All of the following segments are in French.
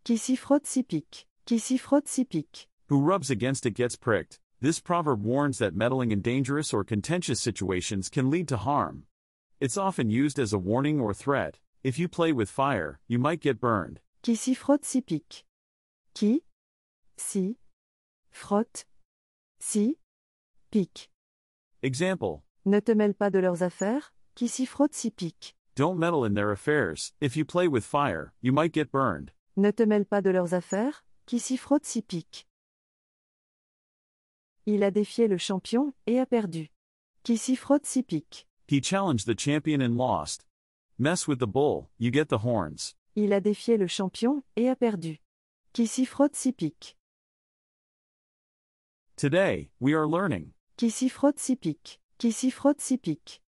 Qui s'y frotte s'y pique. Qui s'y frotte s'y pique. Who rubs against it gets pricked. This proverb warns that meddling in dangerous or contentious situations can lead to harm. It's often used as a warning or threat. If you play with fire, you might get burned. Qui s'y frotte s'y pique. Qui s'y frotte s'y pique. Example. Ne te mêle pas de leurs affaires, qui s'y frotte s'y pique. Don't meddle in their affairs. If you play with fire, you might get burned. Ne te mêle pas de leurs affaires, qui s'y frotte s'y pique. Il a défié le champion et a perdu. Qui s'y frotte s'y pique. He challenged the champion and lost. Mess with the bull, you get the horns. Il a défié le champion et a perdu. Qui s'y frotte s'y pique. Today, we are learning. Qui s'y frotte s'y pique. Qui s'y frotte s'y pique.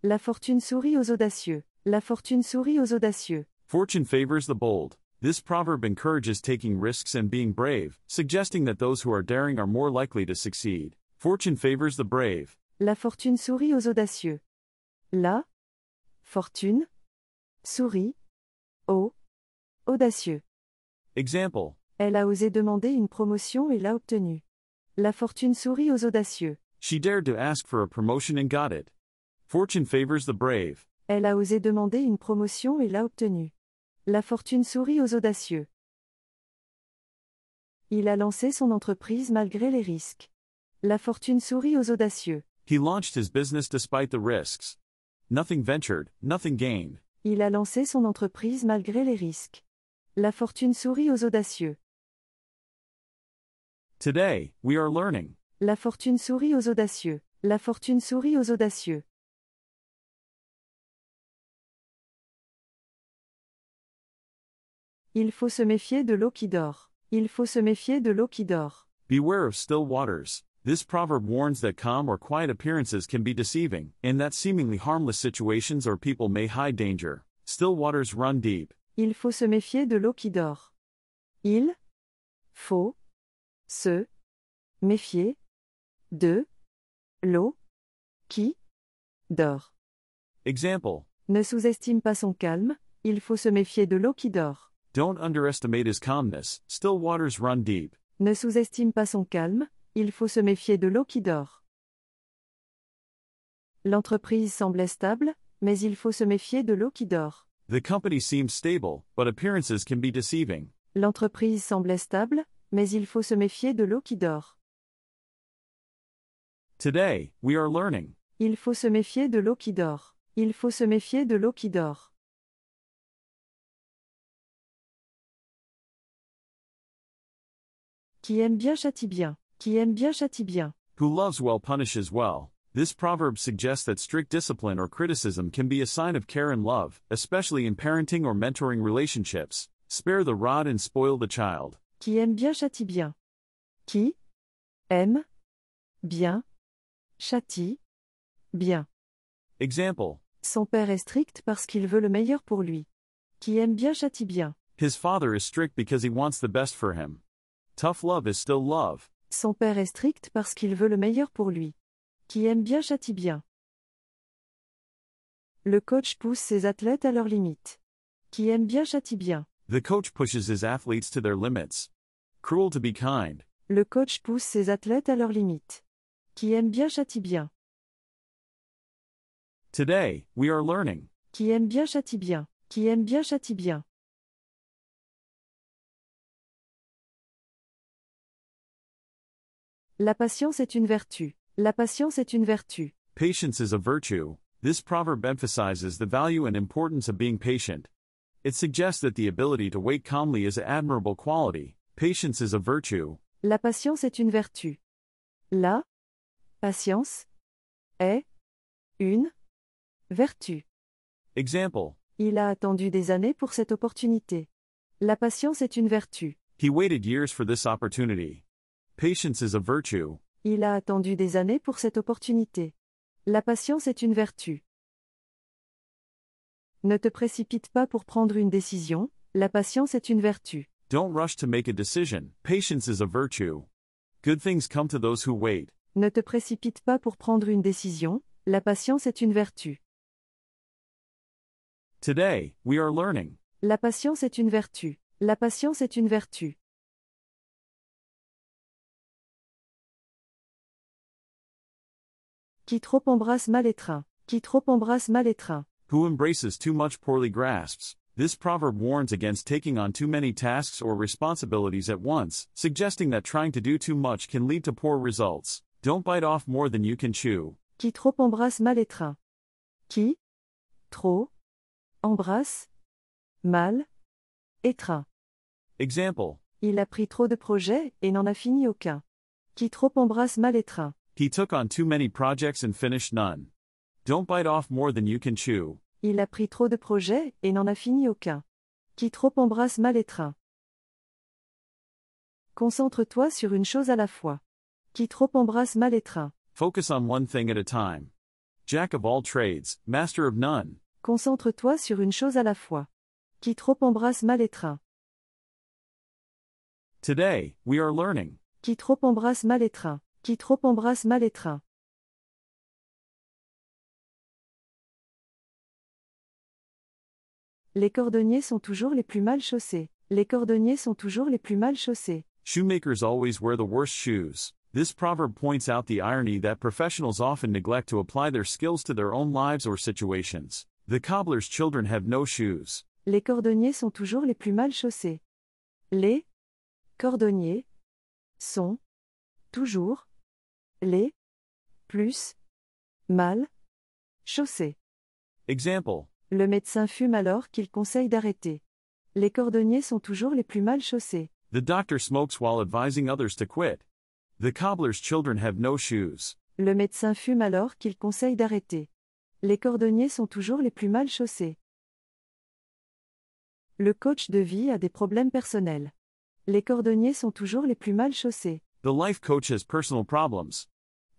La fortune sourit aux audacieux. La fortune sourit aux audacieux. Fortune favors the bold. This proverb encourages taking risks and being brave, suggesting that those who are daring are more likely to succeed. Fortune favors the brave. La fortune sourit aux audacieux. La fortune sourit aux audacieux. Example. Elle a osé demander une promotion et l'a obtenue. La fortune sourit aux audacieux. She dared to ask for a promotion and got it. Fortune favors the brave. Elle a osé demander une promotion et l'a obtenue. La fortune sourit aux audacieux. Il a lancé son entreprise malgré les risques. La fortune sourit aux audacieux. He launched his business despite the risks. Nothing ventured, nothing gained. Il a lancé son entreprise malgré les risques. La fortune sourit aux audacieux. Today, we are learning. La fortune sourit aux audacieux. La fortune sourit aux audacieux. Il faut se méfier de l'eau qui dort. Il faut se méfier de l'eau qui dort. Beware of still waters. This proverb warns that calm or quiet appearances can be deceiving, and that seemingly harmless situations or people may hide danger. Still waters run deep. Il faut se méfier de l'eau qui dort. Il faut se méfier de l'eau qui dort. Example. Ne sous-estime pas son calme, il faut se méfier de l'eau qui dort. Don't underestimate his calmness, still waters run deep. Ne sous-estime pas son calme, il faut se méfier de l'eau qui dort. L'entreprise semble stable, mais il faut se méfier de l'eau qui dort. The company seems stable, but appearances can be deceiving. L'entreprise semble stable, mais il faut se méfier de l'eau qui dort. Today, we are learning. Il faut se méfier de l'eau qui dort. Il faut se méfier de l'eau qui dort. Qui aime bien châtie bien. Qui aime bien châtie bien. Who loves well punishes well. This proverb suggests that strict discipline or criticism can be a sign of care and love, especially in parenting or mentoring relationships. Spare the rod and spoil the child. Qui aime bien châtie bien. Qui aime bien châtie bien. Example. Son père est strict parce qu'il veut le meilleur pour lui. Qui aime bien châtie bien. His father is strict because he wants the best for him. Tough love is still love. Son père est strict parce qu'il veut le meilleur pour lui. Qui aime bien châtie bien. Le coach pousse ses athlètes à leurs limites. Qui aime bien châtie bien. The coach pushes his athletes to their limits. Cruel to be kind. Le coach pousse ses athlètes à leurs limites. Qui aime bien châtie bien. Today, we are learning. Qui aime bien châtie bien. Qui aime bien châtie bien. La patience est une vertu. La patience est une vertu. Patience is a virtue. This proverb emphasizes the value and importance of being patient. It suggests that the ability to wait calmly is an admirable quality. Patience is a virtue. La patience est une vertu. La patience est une vertu. Example. Il a attendu des années pour cette opportunité. La patience est une vertu. He waited years for this opportunity. Patience is a virtue. Il a attendu des années pour cette opportunité. La patience est une vertu. Ne te précipite pas pour prendre une décision, la patience est une vertu. Don't rush to make a decision, patience is a virtue. Good things come to those who wait. Ne te précipite pas pour prendre une décision, la patience est une vertu. Today, we are learning. La patience est une vertu. La patience est une vertu. Qui trop embrasse mal étreint. Qui trop embrasse mal étreint. Who embraces too much poorly grasps. This proverb warns against taking on too many tasks or responsibilities at once, suggesting that trying to do too much can lead to poor results. Don't bite off more than you can chew. Qui trop embrasse mal étreint. Qui trop embrasse mal étreint. Example. Il a pris trop de projets et n'en a fini aucun. Qui trop embrasse mal étreint. He took on too many projects and finished none. Don't bite off more than you can chew. Il a pris trop de projets et n'en a fini aucun. Qui trop embrasse mal étreint. Concentre-toi sur une chose à la fois. Qui trop embrasse mal étreint. Focus on one thing at a time. Jack of all trades, master of none. Concentre-toi sur une chose à la fois. Qui trop embrasse mal étreint. Today, we are learning. Qui trop embrasse mal étreint. Qui trop embrasse mal étreint. Les cordonniers sont toujours les plus mal chaussés. Les cordonniers sont toujours les plus mal chaussés. Shoemakers always wear the worst shoes. This proverb points out the irony that professionals often neglect to apply their skills to their own lives or situations. The cobbler's children have no shoes. Les cordonniers sont toujours les plus mal chaussés. Les cordonniers sont toujours les plus mal chaussés. Example. Le médecin fume alors qu'il conseille d'arrêter. Les cordonniers sont toujours les plus mal chaussés. The doctor smokes while advising others to quit. The cobbler's children have no shoes. Le médecin fume alors qu'il conseille d'arrêter. Les cordonniers sont toujours les plus mal chaussés. Le coach de vie a des problèmes personnels. Les cordonniers sont toujours les plus mal chaussés. The life coach has personal problems.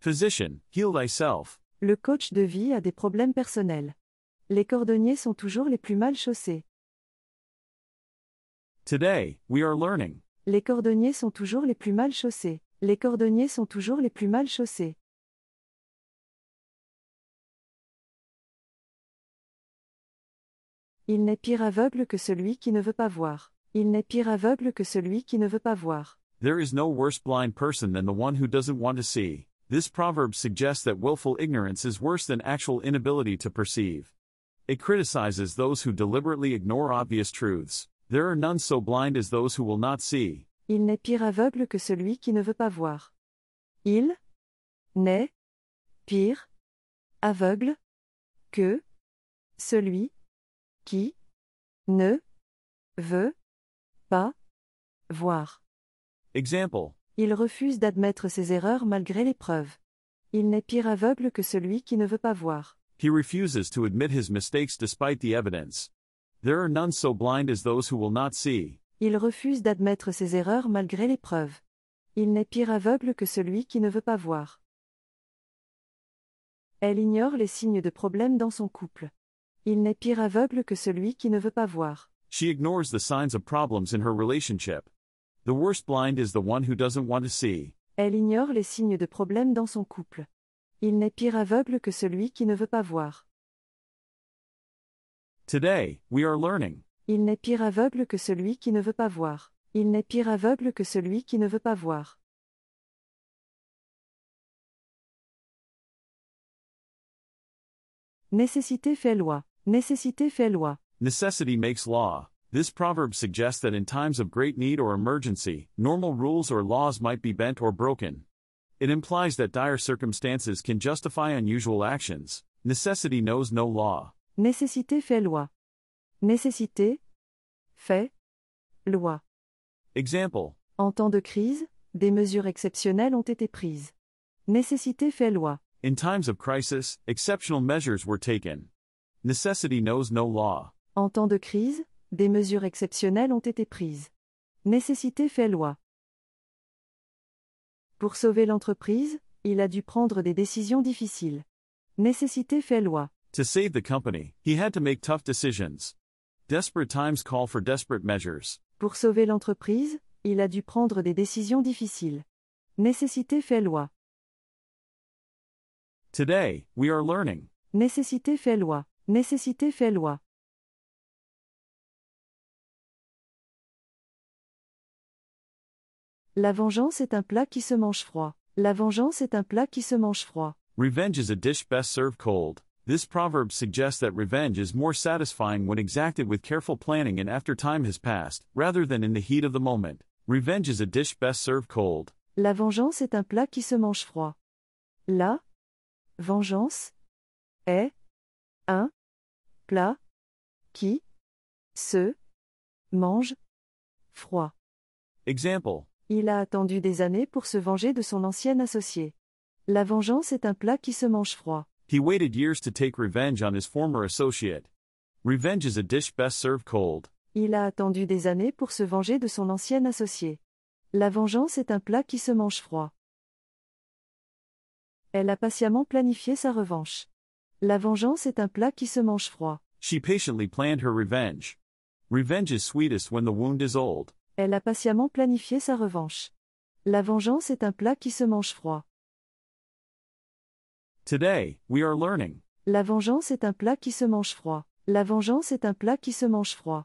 Physician, heal thyself. Le coach de vie a des problèmes personnels. Les cordonniers sont toujours les plus mal chaussés. Today, we are learning. Les cordonniers sont toujours les plus mal chaussés. Les cordonniers sont toujours les plus mal chaussés. Il n'est pire aveugle que celui qui ne veut pas voir. Il n'est pire aveugle que celui qui ne veut pas voir. There is no worse blind person than the one who doesn't want to see. This proverb suggests that willful ignorance is worse than actual inability to perceive. It criticizes those who deliberately ignore obvious truths. There are none so blind as those who will not see. Il n'est pire aveugle que celui qui ne veut pas voir. Il n'est pire aveugle que celui qui ne veut pas voir. Example. Il refuse d'admettre ses erreurs malgré les preuves. Il n'est pire aveugle que celui qui ne veut pas voir. He refuses to admit his mistakes despite the evidence. There are none so blind as those who will not see. Il refuse d'admettre ses erreurs malgré les preuves. Il n'est pire aveugle que celui qui ne veut pas voir. Elle ignore les signes de problème dans son couple. Il n'est pire aveugle que celui qui ne veut pas voir. She ignores the signs of problems in her relationship. The worst blind is the one who doesn't want to see. Elle ignore les signes de problème dans son couple. Il n'est pire aveugle que celui qui ne veut pas voir. Today, we are learning. Il n'est pire aveugle que celui qui ne veut pas voir. Il n'est pire aveugle que celui qui ne veut pas voir. Nécessité fait loi. Nécessité fait loi. Necessity makes law. This proverb suggests that in times of great need or emergency, normal rules or laws might be bent or broken. It implies that dire circumstances can justify unusual actions. Necessity knows no law. Nécessité fait loi. Nécessité fait loi. Example. En temps de crise, des mesures exceptionnelles ont été prises. Nécessité fait loi. In times of crisis, exceptional measures were taken. Necessity knows no law. En temps de crise, des mesures exceptionnelles ont été prises. Nécessité fait loi. Pour sauver l'entreprise, il a dû prendre des décisions difficiles. Nécessité fait loi. To save the company, he had to make tough decisions. Desperate times call for desperate measures. Pour sauver l'entreprise, il a dû prendre des décisions difficiles. Nécessité fait loi. Today, we are learning. Nécessité fait loi. Nécessité fait loi. La vengeance est un plat qui se mange froid. La vengeance est un plat qui se mange froid. Revenge is a dish best served cold. This proverb suggests that revenge is more satisfying when exacted with careful planning and after time has passed, rather than in the heat of the moment. Revenge is a dish best served cold. La vengeance est un plat qui se mange froid. La vengeance est un plat qui se mange froid. Example. Il a attendu des années pour se venger de son ancien associé. La vengeance est un plat qui se mange froid. He waited years to take revenge on his former associate. Revenge is a dish best served cold. Il a attendu des années pour se venger de son ancien associé. La vengeance est un plat qui se mange froid. Elle a patiemment planifié sa revanche. La vengeance est un plat qui se mange froid. She patiently planned her revenge. Revenge is sweetest when the wound is old. Elle a patiemment planifié sa revanche. La vengeance est un plat qui se mange froid. Today, we are learning. La vengeance est un plat qui se mange froid. La vengeance est un plat qui se mange froid.